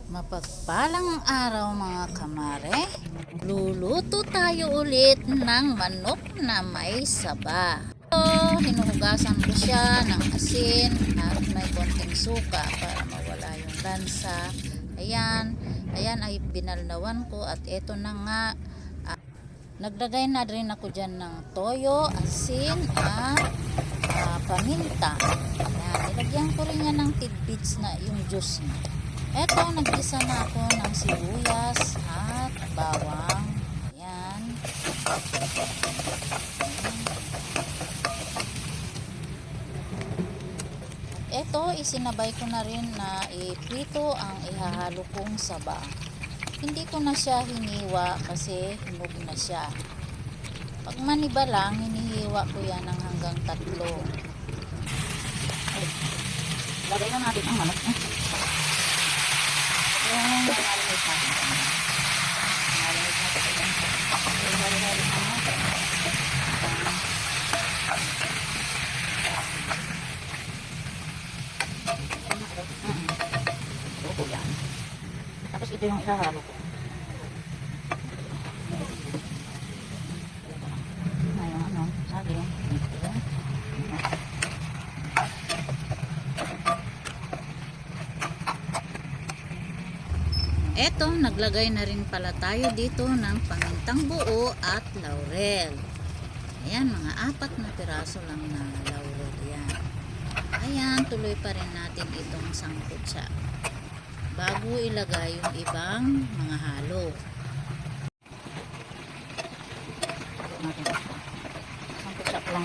Mapagpalang araw mga kamare, luluto tayo ulit ng manok na may saba. Hinuhugasan ko siya ng asin at may konting suka para mawala yung lansa. Ayan ay binalnawan ko at eto na nga. Naglagay na rin ako dyan ng toyo, asin at paminta. Ayan, nilagyan ko rin yan ng tidbits na yung juice niya. Eto, nagisa na ako ng sibuyas at bawang. Ayan. Eto, isinabay ko na rin na iprito ang ihahalo kong saba. Hindi ko na siya hiniwa kasi hinog na siya. Pag maniba lang, hinihiwa ko yan ng hanggang 3. Lagay na natin ang manok. Marinate natin. Marinate natin. Halo-halo natin. Ito yan. Tapos ito yung ihahalo ko. Ngayon, saging. Eto, naglagay na rin pala tayo dito ng pamintang buo at laurel. Ayan, mga 4 na piraso lang na laurel yan. Ayan, tuloy pa rin natin itong sangkot siya bago ilagay yung ibang mga halo. Sangkot siya lang.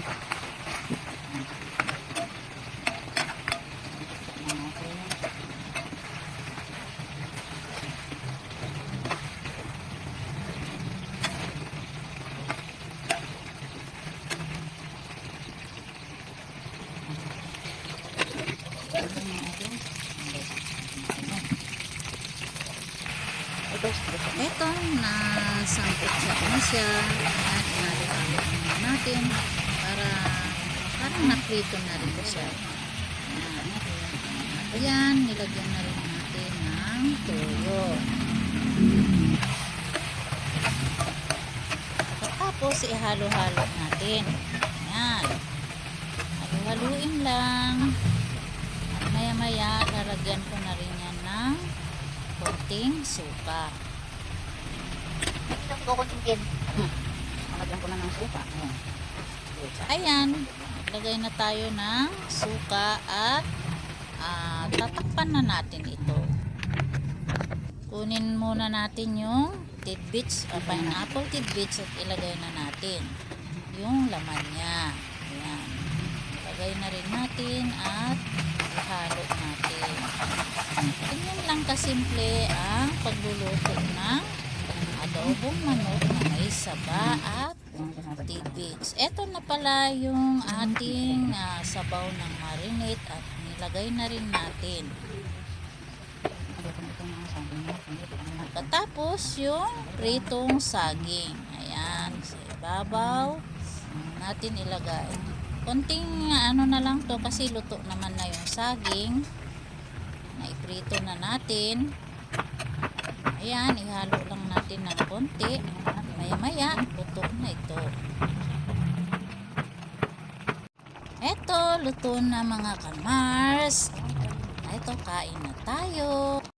Ito, nasangkot siya at inalo-alo natin para parang naprito na rin siya. Ayan, nilagyan na rin natin ng toyo. Tapos ihalo-halo natin. Ayan. Halo-haluin lang. At maya-maya lalagyan ko na rin yan ng konting suka. Ito ko konting kin. Lalagyan ko na ng suka. Ayan. Lagay na tayo ng suka at tatakpan na natin ito. Kunin muna natin yung tidbits o pineapple tidbits at ilagay na natin yung laman niya. Ayan. Ilagay na rin natin at ihalo natin. Ganyan lang kasimple ang pagluluto ng adobong manok na may saba at tidbits. Ito na pala yung ating sabaw ng marinade at nilagay na rin natin. Pagkatapos yung pritong saging. Ayan, sa ibabaw natin ilagay. Konting na lang to kasi luto naman na yung saging. Naiprito na natin. Ayan, ihalo lang natin ng konti. Maya-maya, luto na ito. Eto, luto na mga kamars. Ito, kain na tayo.